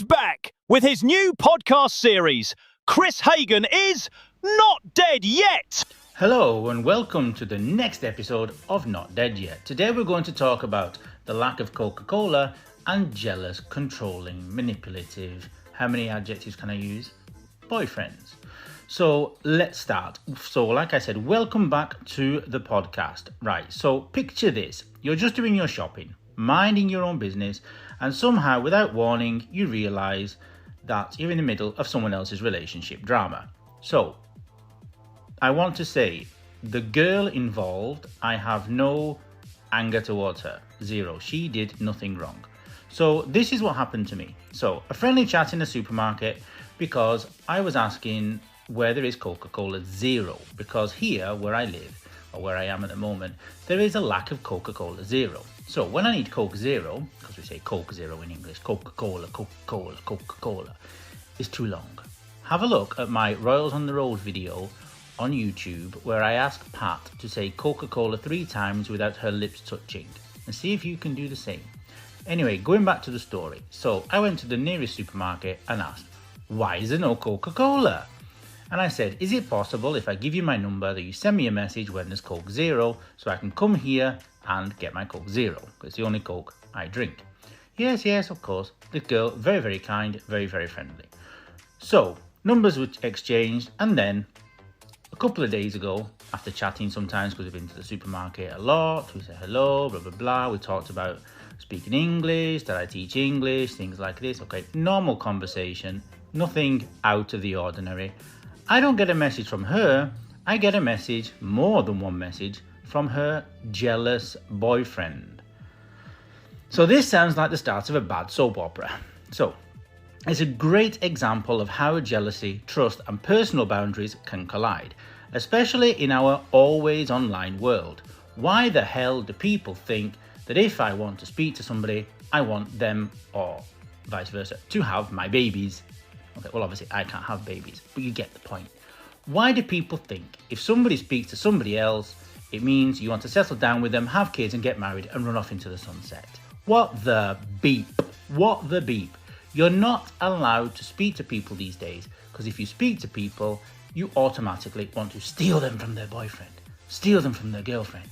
back with his new podcast series. Chris Hagen is not dead yet. Hello and welcome to the next episode of Not Dead Yet. Today we're going to talk about the lack of Coca-Cola and jealous, controlling, manipulative, how many adjectives can I use? Boyfriends. So let's start. So like I said, welcome back to the podcast. Right, so picture this. You're just doing your shopping, minding your own business, and somehow without warning you realise that you're in the middle of someone else's relationship drama. So I want to say, the girl involved, I have no anger towards her. Zero. She did nothing wrong. So this is what happened to me. So a friendly chat in the supermarket because I was asking where there is Coca-Cola Zero. Because here, where I live, or where I am at the moment, there is a lack of Coca-Cola Zero. So when I need Coke Zero, because we say Coke Zero in English, Coca-Cola, Coca-Cola, Coca-Cola, is too long. Have a look at my Royals on the Road video on YouTube where I asked Pat to say Coca-Cola 3 times without her lips touching and see if you can do the same. Anyway, going back to the story. So I went to the nearest supermarket and asked, why is there no Coca-Cola? And I said, is it possible if I give you my number that you send me a message when there's Coke Zero so I can come here and get my Coke Zero? Because it's the only Coke I drink. Yes, of course. The girl, very, very kind, very, very friendly. So numbers were exchanged, and then a couple of days ago, after chatting sometimes because we've been to the supermarket a lot, we said hello, blah, blah, blah. We talked about speaking English, that I teach English, things like this. Okay, normal conversation, nothing out of the ordinary. I don't get a message from her. I get a message, more than one message, from her jealous boyfriend. So this sounds like the start of a bad soap opera. So it's a great example of how jealousy, trust, and personal boundaries can collide, especially in our always online world. Why the hell do people think that if I want to speak to somebody, I want them, or vice versa, to have my babies? Okay, well, obviously I can't have babies, but you get the point. Why do people think if somebody speaks to somebody else, it means you want to settle down with them, have kids, and get married and run off into the sunset? What the beep? What the beep? You're not allowed to speak to people these days, because if you speak to people, you automatically want to steal them from their boyfriend, steal them from their girlfriend.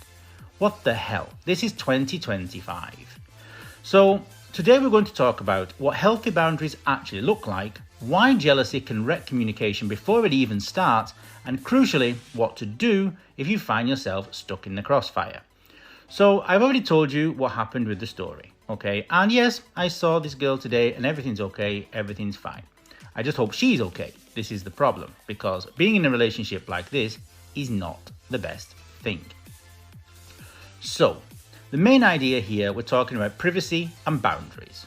What the hell? This is 2025. So today we're going to talk about what healthy boundaries actually look like, why jealousy can wreck communication before it even starts, and crucially, what to do if you find yourself stuck in the crossfire. So I've already told you what happened with the story, okay? And yes, I saw this girl today and everything's okay, everything's fine. I just hope she's okay. This is the problem, because being in a relationship like this is not the best thing. So, the main idea here, we're talking about privacy and boundaries.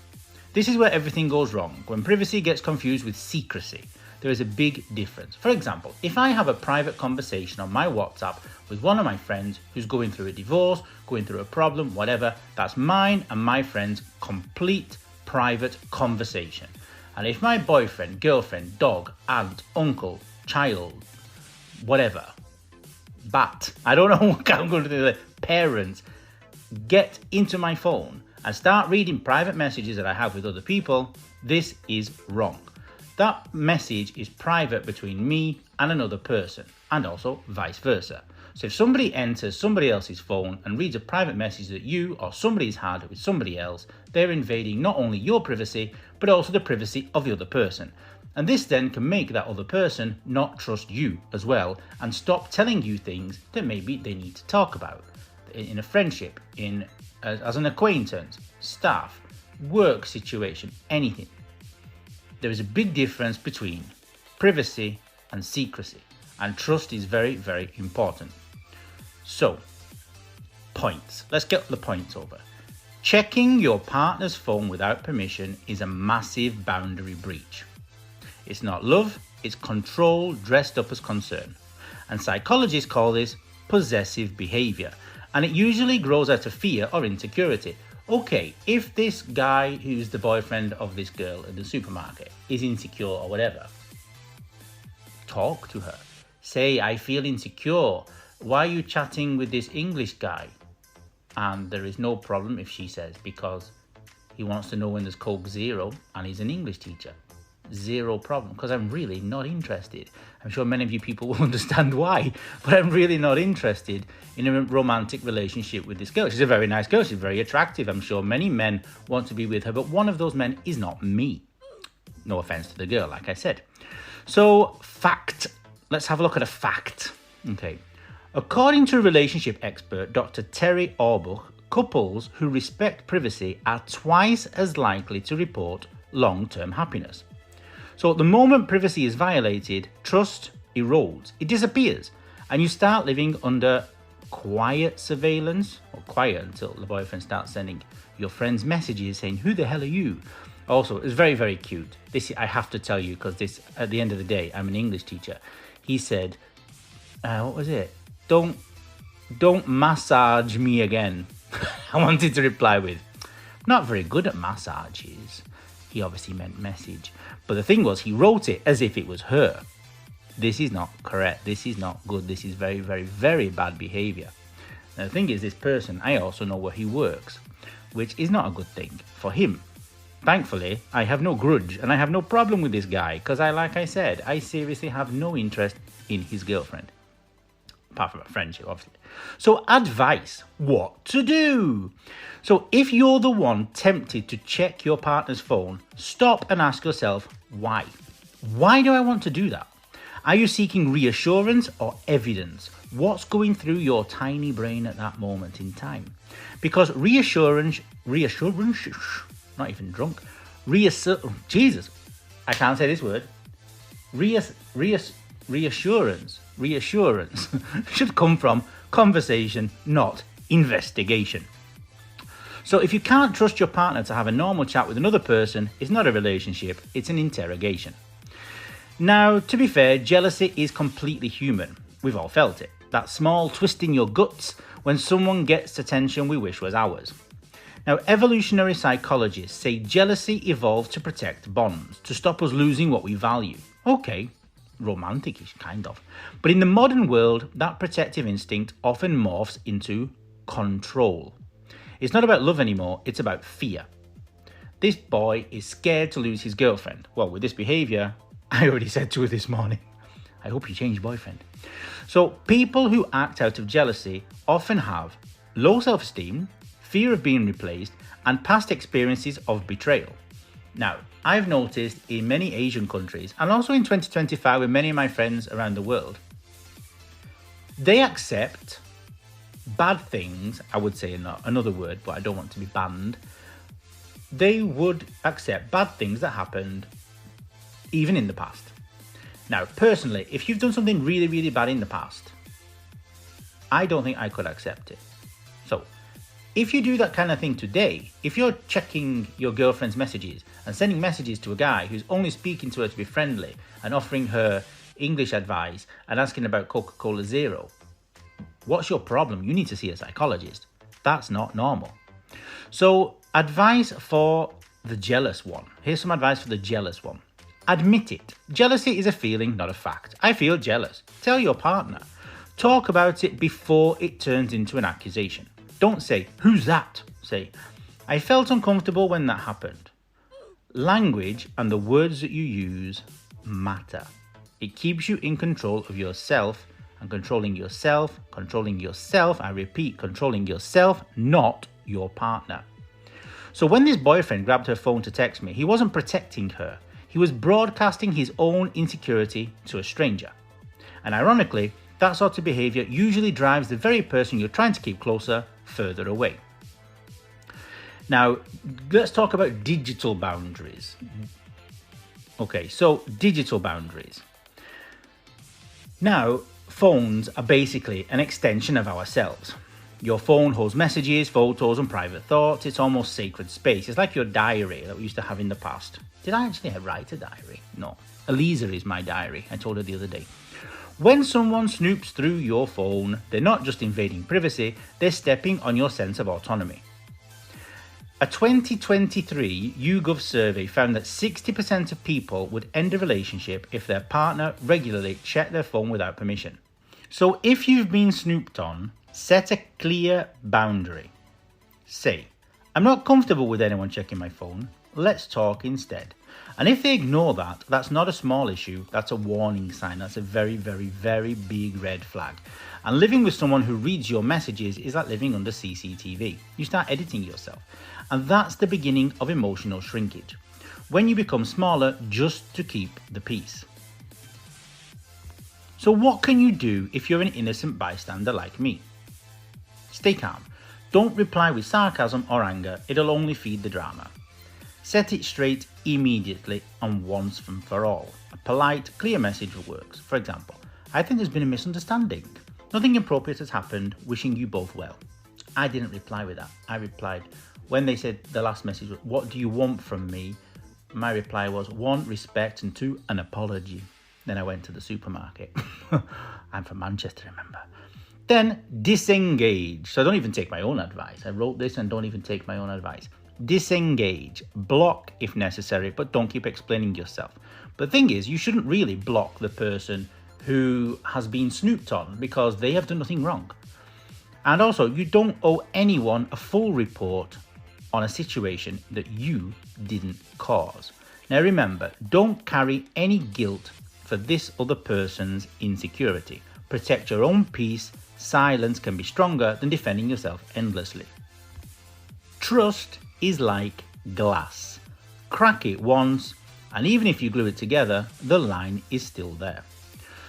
This is where everything goes wrong, when privacy gets confused with secrecy. There is a big difference. For example, if I have a private conversation on my WhatsApp with one of my friends who's going through a divorce, going through a problem, whatever, that's mine and my friend's complete private conversation. And if my boyfriend, girlfriend, dog, aunt, uncle, child, whatever, bat, I don't know what I'm going to do, parents, get into my phone and start reading private messages that I have with other people, this is wrong. That message is private between me and another person, and also vice versa. So if somebody enters somebody else's phone and reads a private message that you or somebody's had with somebody else, they're invading not only your privacy, but also the privacy of the other person. And this then can make that other person not trust you as well, and stop telling you things that maybe they need to talk about. In a friendship, as an acquaintance, staff, work situation, anything. There is a big difference between privacy and secrecy, and trust is very, very important. So, points. Let's get the points over. Checking your partner's phone without permission is a massive boundary breach. It's not love, it's control dressed up as concern. And psychologists call this possessive behavior, and it usually grows out of fear or insecurity. Okay, if this guy who's the boyfriend of this girl in the supermarket is insecure or whatever, talk to her. Say, I feel insecure. Why are you chatting with this English guy? And there is no problem if she says, because He wants to know when there's Coke Zero, and he's an English teacher. Zero problem, because I'm really not interested. I'm sure many of you people will understand why, but I'm really not interested in a romantic relationship with this girl. She's a very nice girl. She's very attractive. I'm sure many men want to be with her, but one of those men is not me. No offense to the girl, like I said. So, fact. Let's have a look at a fact. Okay. According to a relationship expert, Dr. Terry Orbuch, couples who respect privacy are twice as likely to report long-term happiness. So the moment privacy is violated, trust erodes, it disappears, and you start living under quiet surveillance, or quiet until the boyfriend starts sending your friends messages saying, "Who the hell are you?" Also, it's very, very cute. This I have to tell you, because this, at the end of the day, I'm an English teacher. He said, what was it? Don't massage me again. I wanted to reply with, not very good at massages. He obviously meant message. But the thing was, he wrote it as if it was her. This is not correct. This is not good. This is very, very, very bad behavior. Now, the thing is, this person, I also know where he works, which is not a good thing for him. Thankfully, I have no grudge and I have no problem with this guy because like I said, I seriously have no interest in his girlfriend. Apart from a friendship, obviously. So, advice, what to do? So, if you're the one tempted to check your partner's phone, stop and ask yourself, why? Why do I want to do that? Are you seeking reassurance or evidence? What's going through your tiny brain at that moment in time? Because reassurance, not even drunk, Jesus, I can't say this word. Reassurance should come from conversation, not investigation. So if you can't trust your partner to have a normal chat with another person, it's not a relationship, it's an interrogation. Now, to be fair, jealousy is completely human. We've all felt it. That small twist in your guts when someone gets attention we wish was ours. Now, evolutionary psychologists say jealousy evolved to protect bonds, to stop us losing what we value. Okay, romantic-ish, kind of. But in the modern world, that protective instinct often morphs into control. It's not about love anymore, it's about fear. This boy is scared to lose his girlfriend. Well, with this behaviour, I already said to her this morning, I hope you change boyfriend. So people who act out of jealousy often have low self-esteem, fear of being replaced, and past experiences of betrayal. Now, I've noticed in many Asian countries, and also in 2025 with many of my friends around the world, they accept bad things. I would say another word, but I don't want to be banned. They would accept bad things that happened even in the past. Now, personally, if you've done something really, really bad in the past, I don't think I could accept it. So, if you do that kind of thing today, if you're checking your girlfriend's messages and sending messages to a guy who's only speaking to her to be friendly and offering her English advice and asking about Coca-Cola Zero, what's your problem? You need to see a psychologist. That's not normal. So, advice for the jealous one. Here's some advice for the jealous one. Admit it. Jealousy is a feeling, not a fact. I feel jealous. Tell your partner. Talk about it before it turns into an accusation. Don't say, who's that? Say, I felt uncomfortable when that happened. Language and the words that you use matter. It keeps you in control of yourself, and controlling yourself, I repeat, controlling yourself, not your partner. So when this boyfriend grabbed her phone to text me, he wasn't protecting her. He was broadcasting his own insecurity to a stranger. And ironically, that sort of behaviour usually drives the very person you're trying to keep closer further away. Now, let's talk about digital boundaries. Okay, so digital boundaries. Now, phones are basically an extension of ourselves. Your phone holds messages, photos, and private thoughts. It's almost sacred space. It's like your diary that we used to have in the past. Did I actually write a diary? No. Elisa is my diary. I told her the other day. When someone snoops through your phone, they're not just invading privacy, they're stepping on your sense of autonomy. A 2023 YouGov survey found that 60% of people would end a relationship if their partner regularly checked their phone without permission. So if you've been snooped on, set a clear boundary. Say, I'm not comfortable with anyone checking my phone. Let's talk instead. And if they ignore that, that's not a small issue, that's a warning sign. That's a very, very, very big red flag. And living with someone who reads your messages is like living under CCTV. You start editing yourself. And that's the beginning of emotional shrinkage. When you become smaller just to keep the peace. So what can you do if you're an innocent bystander like me? Stay calm. Don't reply with sarcasm or anger. It'll only feed the drama. Set it straight immediately and once and for all. A polite, clear message works. For example, I think there's been a misunderstanding. Nothing inappropriate has happened. Wishing you both well. I didn't reply with that. I replied, when they said the last message was, what do you want from me? My reply was, 1, respect, and 2, an apology. Then I went to the supermarket. I'm from Manchester, remember. Then disengage. So don't even take my own advice. I wrote this and don't even take my own advice. Disengage. Block if necessary, but don't keep explaining yourself. But the thing is, you shouldn't really block the person who has been snooped on because they have done nothing wrong. And also, you don't owe anyone a full report on a situation that you didn't cause. Now remember, don't carry any guilt for this other person's insecurity. Protect your own peace. Silence can be stronger than defending yourself endlessly. Trust is like glass. Crack it once, and even if you glue it together, the line is still there.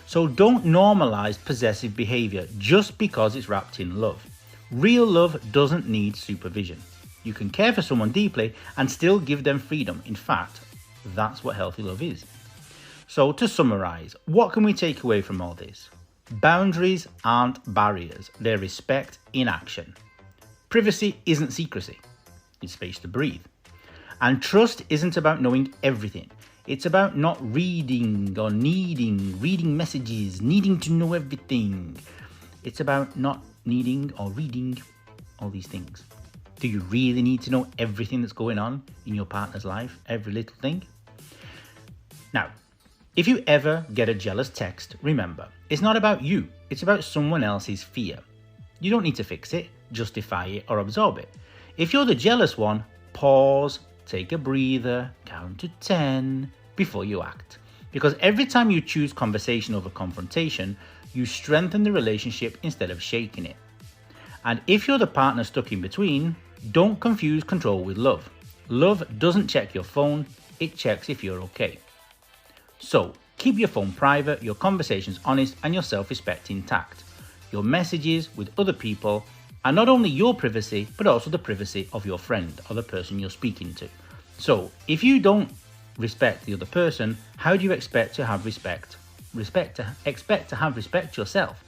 So don't normalize possessive behavior just because it's wrapped in love. Real love doesn't need supervision. You can care for someone deeply and still give them freedom. In fact, that's what healthy love is. So to summarize, what can we take away from all this? Boundaries aren't barriers, they're respect in action. Privacy isn't secrecy, it's space to breathe. And trust isn't about knowing everything. It's about not reading or reading messages, needing to know everything. It's about not needing or reading all these things. Do you really need to know everything that's going on in your partner's life? Every little thing? Now, if you ever get a jealous text, remember, it's not about you. It's about someone else's fear. You don't need to fix it, justify it, or absorb it. If you're the jealous one, pause, take a breather, count to 10 before you act. Because every time you choose conversation over confrontation, you strengthen the relationship instead of shaking it. And if you're the partner stuck in between, don't confuse control with love. Love doesn't check your phone, it checks if you're okay. So, keep your phone private, your conversations honest, and your self-respect intact. Your messages with other people are not only your privacy, but also the privacy of your friend or the person you're speaking to. So, if you don't respect the other person, how do you expect to have respect? Expect to have respect yourself.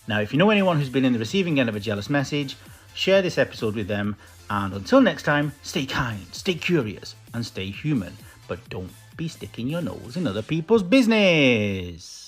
Now, if you know anyone who's been in the receiving end of a jealous message, share this episode with them. And until next time, stay kind, stay curious, and stay human. But don't be sticking your nose in other people's business.